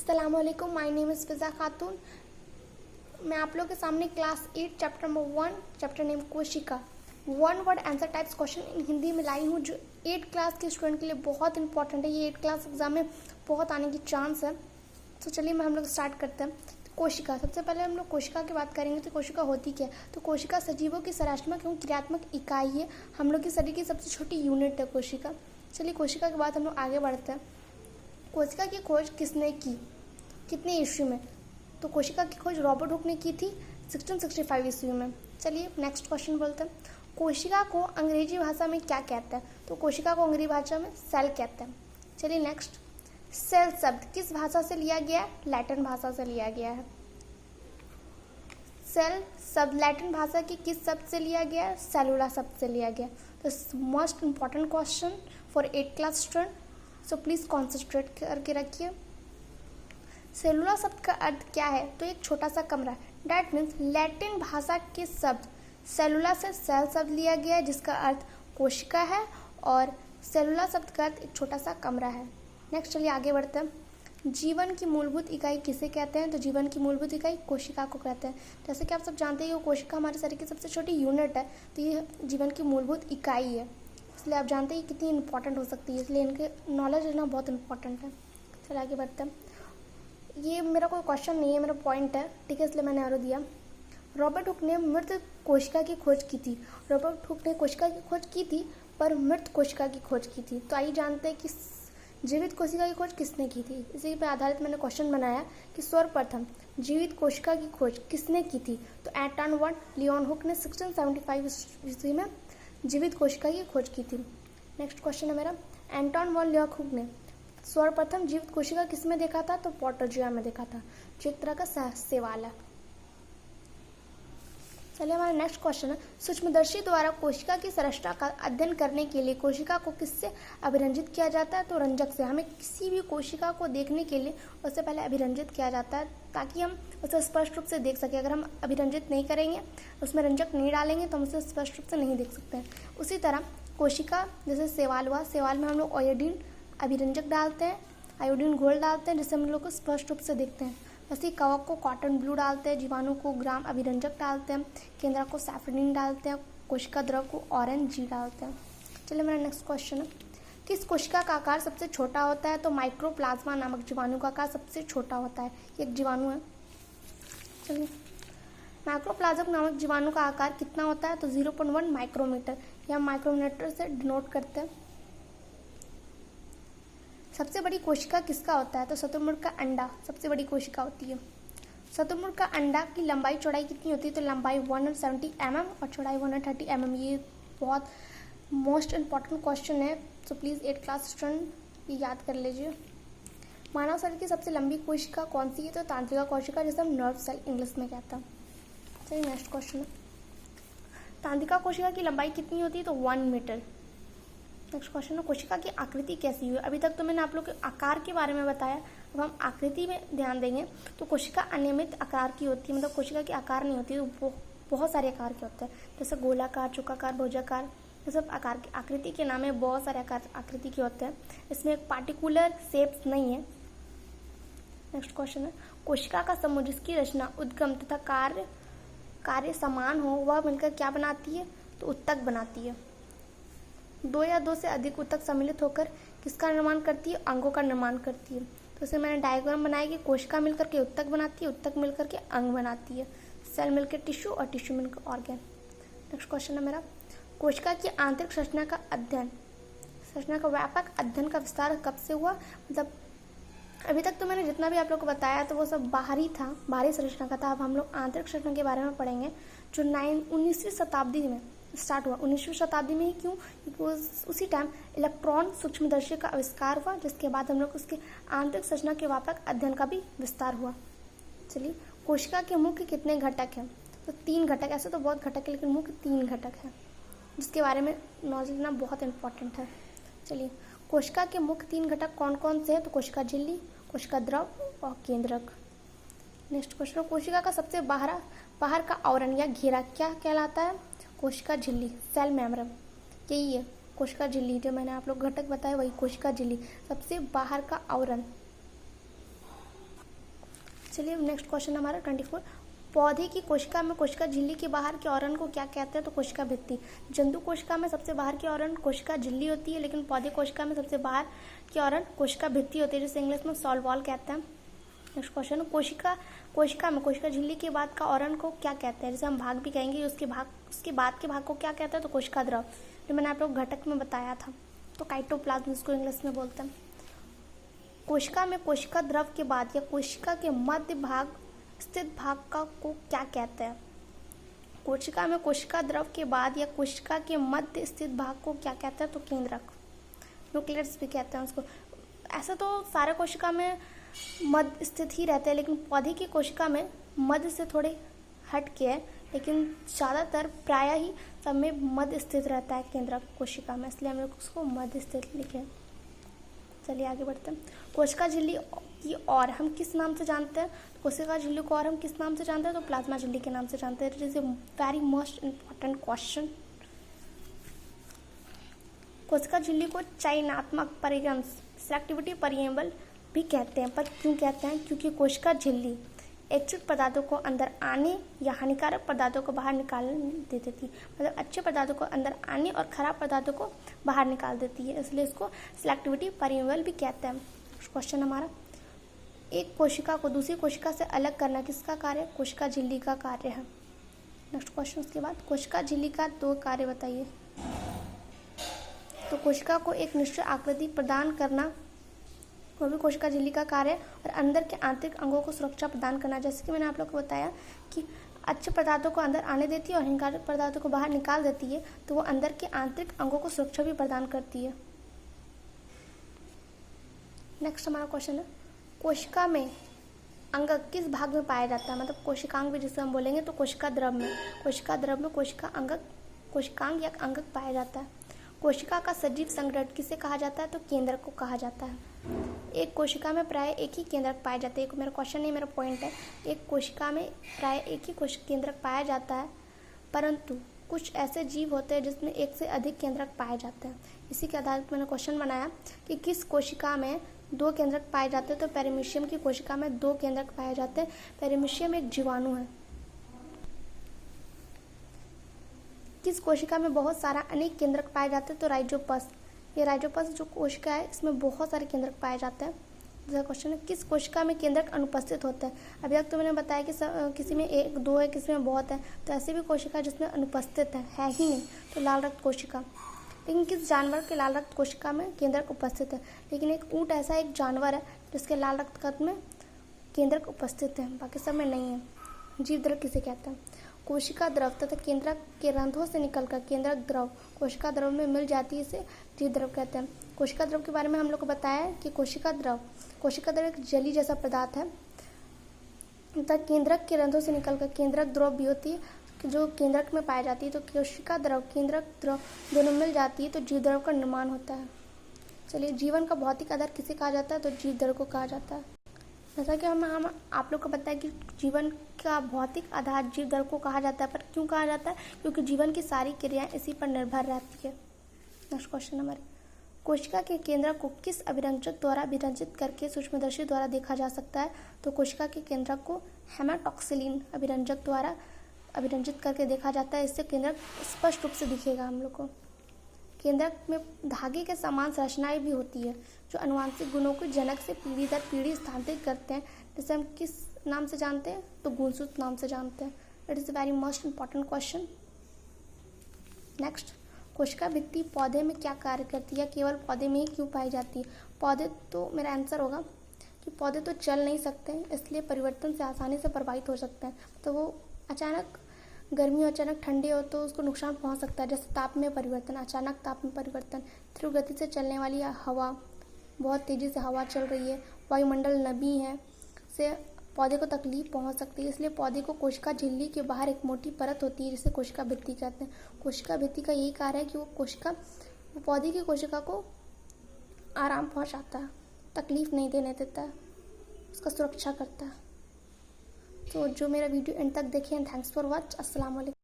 अस्सलामुअलैकुम, my name is फ़िज़ा खातून। मैं आप लोगों के सामने class 8 chapter number 1 chapter name कोशिका one word answer types question in Hindi में लाई हूँ, जो 8 क्लास के स्टूडेंट के लिए बहुत इंपॉर्टेंट है। ये 8 क्लास एग्जाम में बहुत आने की चांस है। तो चलिए हम लोग स्टार्ट करते हैं। कोशिका, सबसे पहले हम लोग कोशिका की बात करेंगे। तो कोशिका होती क्या है? तो कोशिका सजीवों की संरचनात्मक एवं क्रियात्मक इकाई है। हम लोग की शरीर की सबसे छोटी यूनिट है कोशिका। चलिए कोशिका के बाद हम लोग आगे बढ़ते हैं। कोशिका की खोज किसने की, कितने ईस्वी में? तो कोशिका की खोज रॉबर्ट हुक ने की थी 1665 ईस्वी में। चलिए नेक्स्ट क्वेश्चन बोलते हैं। कोशिका को अंग्रेजी भाषा में क्या कहते हैं? तो कोशिका को अंग्रेजी भाषा में सेल कहते हैं। चलिए नेक्स्ट, सेल शब्द किस भाषा से लिया गया है? लैटिन भाषा से लिया गया है। सेल शब्द लैटिन भाषा की किस शब्द से लिया गया है? सेलुला शब्द से लिया गया। तो most important question for 8 class student, so please concentrate करके रखिए। सेलुला शब्द का अर्थ क्या है? तो एक छोटा सा कमरा। डैट मीन्स लैटिन भाषा के शब्द सेलुला से सेल शब्द लिया गया है, जिसका अर्थ कोशिका है, और सेलुला शब्द का अर्थ एक छोटा सा कमरा है। नेक्स्ट चलिए आगे बढ़ते हैं। जीवन की मूलभूत इकाई किसे कहते हैं? तो जीवन की मूलभूत इकाई कोशिका को कहते हैं। जैसे कि आप सब जानते हैं कि कोशिका हमारे शरीर की सबसे छोटी यूनिट है, तो ये जीवन की मूलभूत इकाई है। इसलिए आप जानते हैं कितनी इंपॉर्टेंट हो सकती है, इसलिए इनके नॉलेज लेना बहुत इंपॉर्टेंट है। चलिए आगे बढ़ते हैं। ये मेरा कोई क्वेश्चन नहीं है, मेरा पॉइंट है, ठीक है, इसलिए मैंने आरो दिया। रॉबर्ट हुक ने मृत कोशिका की खोज की थी। रॉबर्ट हुक ने कोशिका की खोज की थी, पर मृत कोशिका की खोज की थी। तो आइए जानते हैं कि जीवित कोशिका की खोज किसने की थी। इसी पे आधारित मैंने क्वेश्चन बनाया कि सर्वप्रथम जीवित कोशिका की खोज किसने की थी? तो एंटन वन लियोन हुक ने 1675 ईस्वी में जीवित कोशिका की खोज की थी। नेक्स्ट क्वेश्चन है मेरा, एंटन वन लियोन हुक ने सर्वप्रथम जीवित कोशिका किस में देखा था? तो प्रोटोजोआ में देखा था, जो एक तरह का सवाल है। चलिए हमारा नेक्स्ट क्वेश्चन है, सूक्ष्मदर्शी द्वारा कोशिका की संरचना का अध्ययन करने के लिए कोशिका को किससे अभिरंजित किया जाता है? तो रंजक से। हमें किसी भी कोशिका को देखने के लिए उससे पहले अभिरंजित किया जाता है, ताकि हम उसे स्पष्ट रूप से देख सकें। अगर हम अभिरंजित नहीं करेंगे, उसमें रंजक नहीं डालेंगे, तो हम उसे स्पष्ट रूप से नहीं देख सकते हैं। उसी तरह कोशिका जैसे सेवाल हुआ, सेवाल में हम लोग आयोडीन अभिरंजक डालते हैं, आयोडीन घोल डालते हैं, जिससे हम लोग को स्पष्ट रूप से देखते हैं। वैसे कवक को कॉटन ब्लू डालते हैं, जीवाणु को ग्राम अभिरंजक डालते हैं, केंद्रक को सैफरडीन डालते हैं, कोशिका द्रव को ऑरेंज जी डालते हैं। चलिए मेरा नेक्स्ट क्वेश्चन है, किस कोशिका का आकार सबसे छोटा होता है? तो माइक्रोप्लाज्मा नामक जीवाणु का आकार सबसे छोटा होता है। ये एक जीवाणु है। चलिए, माइक्रोप्लाज्मा नामक जीवाणु का आकार कितना होता है? तो 0.1 माइक्रोमीटर, या माइक्रोमीटर से डिनोट करते हैं। सबसे बड़ी कोशिका किसका होता है? तो शुतुरमुर्ग का अंडा सबसे बड़ी कोशिका होती है। शुतुरमुर्ग का अंडा की लंबाई चौड़ाई कितनी होती है? तो लंबाई 170 mm और चौड़ाई 130 mm। ये बहुत मोस्ट इम्पॉर्टेंट क्वेश्चन है, तो प्लीज़ 8 क्लास स्टूडेंट ये याद कर लीजिए। मानव शरीर की सबसे लंबी कोशिका कौन सी है? तो तांत्रिका कोशिका, जिसे हम नर्व सेल इंग्लिश में कहते हैं। चलिए नेक्स्ट क्वेश्चन है, तांत्रिका कोशिका की लंबाई कितनी होती है? तो 1 मीटर। नेक्स्ट क्वेश्चन है, कोशिका की आकृति कैसी हुई? अभी तक तो मैंने आप लोग के आकार के बारे में बताया, अब हम आकृति में ध्यान देंगे। तो कोशिका अनियमित आकार की होती है, मतलब कोशिका की आकार नहीं होती, वो बहुत सारे आकार के होते हैं, जैसे गोलाकार, चौकाकार, भुजाकार। ये सब आकार की आकृति के नाम है, बहुत सारे आकार आकृति के होते हैं। इसमें एक पार्टिकुलर शेप्स नहीं है। नेक्स्ट क्वेश्चन है, कोशिका का समूह जिसकी रचना उद्गम तथा कार्य समान हो, वह मिलकर क्या बनाती है? तो उत्तक बनाती है। 2 या 2 से अधिक उत्तक सम्मिलित होकर किसका निर्माण करती है? अंगों का निर्माण करती है। तो इसे मैंने डायग्राम बनाया कि कोशिका मिलकर के उत्तक बनाती है, उत्तक मिलकर के अंग बनाती है, सेल मिलकर टिश्यू और टिश्यू मिलकर ऑर्गन। नेक्स्ट क्वेश्चन है मेरा, कोशिका की आंतरिक संरचना का अध्ययन, संरचना का व्यापक अध्ययन का विस्तार कब से हुआ? मतलब अभी तक तो मैंने जितना भी आप लोग को बताया तो वो सब बाहरी था, बाहरी संरचना का था। अब हम लोग आंतरिक संरचना के बारे में पढ़ेंगे, जो 19वीं शताब्दी में स्टार्ट हुआ। 19वीं शताब्दी में ही क्यों? क्योंकि उसी टाइम इलेक्ट्रॉन सूक्ष्मदर्शी का आविष्कार हुआ, जिसके बाद हम लोग उसके आंतरिक संरचना के व्यापक अध्ययन का भी विस्तार हुआ। चलिए, कोशिका के मुख्य कितने घटक हैं? तो 3 घटक। ऐसे तो बहुत घटक है, लेकिन मुख्य 3 घटक हैं, जिसके बारे में नॉलेज लेना बहुत इंपॉर्टेंट है। चलिए, कोशिका के मुख्य 3 घटक कौन कौन से हैं? तो कोशिका झिल्ली, कोशिका द्रव और केंद्रक। नेक्स्ट क्वेश्चन, कोशिका का सबसे बाहर का आवरण या घेरा क्या कहलाता है? कोशिका झिल्ली, सेल मेम्ब्रेन। यही है कोशिका झिल्ली, जो मैंने आप लोग घटक बताया वही कोशिका झिल्ली, सबसे बाहर का आवरण। चलिए नेक्स्ट क्वेश्चन हमारा 24। पौधे की कोशिका में कोशिका झिल्ली के बाहर के आवरण को क्या कहते हैं? तो कोशिका भित्ति। जंतु कोशिका में सबसे बाहर की आवरण कोशिका झिल्ली होती है, लेकिन पौधे कोशिका में सबसे बाहर की आवरण कोशिका भित्ति होती है, जिसे इंग्लिश में सॉल वॉल कहते हैं। नेक्स्ट क्वेश्चन, कोशिका में कोशिका झिल्ली के बाद का आवरण को क्या कहते हैं? जैसे हम भाग भी कहेंगे, उसके बाद के भाग को क्या कहते हैं? तो कोशिका द्रव, जो मैंने आप लोग घटक में बताया था। तो काइटोप्लाज्म इसको इंग्लिश में बोलते हैं। कोशिका में कोशिका द्रव के बाद या कोशिका के मध्य भाग स्थित भाग को क्या कहते हैं? कोशिका में कोशिका द्रव के बाद या कोशिका के मध्य स्थित भाग को क्या कहते हैं? तो केंद्रक, न्यूक्लियस भी कहते हैं उसको। ऐसा तो सारे कोशिका में मध्य स्थित ही रहते हैं, लेकिन पौधे की कोशिका में मध्य से थोड़े हट के है, लेकिन ज़्यादातर प्रायः ही सब में मध्य स्थित रहता है केंद्रक कोशिका में, इसलिए हम लोग उसको मध्य स्थित लिखे। चलिए आगे बढ़ते हैं। कोशिका झिल्ली की और हम किस नाम से जानते हैं? कोशिका झिल्ली को और हम किस नाम से जानते हैं? तो प्लाज्मा झिल्ली के नाम से जानते हैं। It is a very most important question. कोशिका झिल्ली को चयनात्मक परिगण सेलेक्टिविटी परिएबल भी कहते हैं। पर क्यों कहते हैं? क्योंकि कोशिका झिल्ली इच्छित पदार्थों को अंदर आने या हानिकारक पदार्थों को बाहर निकाल देती थी। मतलब अच्छे पदार्थों को अंदर आने और खराब पदार्थों को बाहर निकाल देती है, इसलिए इसको सिलेक्टिविटी परिएबल भी कहते हैं। क्वेश्चन हमारा, एक कोशिका को दूसरी कोशिका से अलग करना किसका कार्य? कोशिका झिल्ली का कार्य है। नेक्स्ट क्वेश्चन उसके बाद, कोशिका झिल्ली का 2 कार्य बताइए। तो कोशिका को एक निश्चित आकृति प्रदान करना वो भी कोशिका झिल्ली का कार्य है, और अंदर के आंतरिक अंगों को सुरक्षा प्रदान करना, जैसे कि मैंने आप लोग को बताया कि अच्छे पदार्थों को अंदर आने देती है और हानिकारक पदार्थों को बाहर निकाल देती है, तो वो अंदर के आंतरिक अंगों को सुरक्षा भी प्रदान करती है। नेक्स्ट हमारा क्वेश्चन है, कोशिका में अंगक किस भाग में पाया जाता है? मतलब कोशिकांग भी जिसे हम बोलेंगे, तो कोशिका द्रव में कोशिकांग या अंगक पाया जाता है। कोशिका का सजीव संग्रह किसे कहा जाता है? तो केंद्रक को कहा जाता है। एक कोशिका में प्राय एक ही केंद्रक पाया जाता है। एक मेरा क्वेश्चन नहीं, मेरा पॉइंट है। एक कोशिका में प्राय एक ही केंद्रक पाया जाता है, परंतु कुछ ऐसे जीव होते हैं जिसमें एक से अधिक केंद्रक पाए जाते हैं। इसी के आधार पर मैंने क्वेश्चन बनाया कि किस कोशिका में 2 केंद्रक पाए जाते हैं? तो पेरिमीशियम की कोशिका में 2 केंद्रक पाए जाते हैं। पेरिमीशियम एक जीवाणु है। किस कोशिका में बहुत सारा अनेक केंद्रक पाए जाते हैं? तो राइजोपस। ये राइजोपस जो कोशिका है, इसमें बहुत सारे केंद्रक पाए जाते हैं। दूसरा क्वेश्चन है, किस कोशिका में केंद्रक अनुपस्थित होते हैं? अभी तक तो मैंने बताया कि किसी में 1 2 है, किसी में बहुत है, तो ऐसी भी कोशिका जिसमें अनुपस्थित है ही नहीं, तो लाल रक्त कोशिका। लेकिन किस जानवर के लाल रक्त कोशिका में केंद्रक उपस्थित है? लेकिन एक ऊँट ऐसा एक जानवर है जिसके लाल रक्त कण में केंद्रक उपस्थित है, बाकी सब में नहीं है। जीव द्रव किसे कहते हैं? कोशिका द्रव तथा केंद्रक के रंध्रों से निकलकर केंद्रक द्रव कोशिका द्रव में मिल जाती है, इसे जीव द्रव कहते हैं। कोशिका द्रव के बारे में हम लोग को बताया है कि कोशिका द्रव एक जली जैसा पदार्थ है तथा केंद्रक के रंध्रों से निकलकर केंद्रक द्रव भी होती है जो केंद्रक में पाई जाती है। तो कोशिका द्रव केंद्रक द्रव दोनों मिल जाती है तो जीव द्रव का निर्माण होता है। चलिए, जीवन का भौतिक आधार किसे कहा जाता है? तो जीव द्रव को कहा जाता है। जैसा कि हम आप लोग को बताया कि जीवन का भौतिक आधार जीव द्रव को कहा जाता है, पर क्यों कहा जाता है? क्योंकि जीवन की सारी क्रियाएं इसी पर निर्भर रहती है। नेक्स्ट क्वेश्चन हमारे, कोशिका के केंद्रक को किस अभिरंजक द्वारा अभिरंजित करके सूक्ष्मदर्शी द्वारा देखा जा सकता है? तो कोशिका के केंद्रक को हेमाटॉक्सिलिन अभिरंजक द्वारा अभिरंजित करके देखा जाता है। इससे केंद्रक स्पष्ट रूप से दिखेगा हम लोग को। केंद्रक में धागे के समान संरचनाएं भी होती है जो अनुवांशिक गुणों को जनक से पीढ़ी दर पीढ़ी स्थानांतरित करते हैं, जिसे हम किस नाम से जानते हैं? तो गुणसूत्र नाम से जानते हैं। It is very most important question. Next, कोशिका भित्ति पौधे में क्या कार्य करती है? केवल पौधे में ही क्यों पाई जाती है? पौधे, तो मेरा आंसर होगा कि पौधे तो चल नहीं सकते, इसलिए परिवर्तन से आसानी से प्रभावित हो सकते हैं। तो वो अचानक गर्मी और अचानक ठंडे हो तो उसको नुकसान पहुंच सकता है, जैसे ताप में परिवर्तन, अचानक ताप में परिवर्तन, तीव्र गति से चलने वाली हवा, बहुत तेज़ी से हवा चल रही है, वायुमंडल नमी है, से पौधे को तकलीफ पहुंच सकती है। इसलिए पौधे को कोशिका झिल्ली के बाहर एक मोटी परत होती है जिसे कोशिका भित्ति कहते हैं। कोशिका भित्ति का यही कार्य है कि वो पौधे की कोशिका को आराम पहुंचाता है, तकलीफ नहीं देने देता है, उसका सुरक्षा करता है। तो जो मेरा वीडियो एंड तक देखे, थैंक्स फॉर वॉच। अस्सलाम वालेकुम।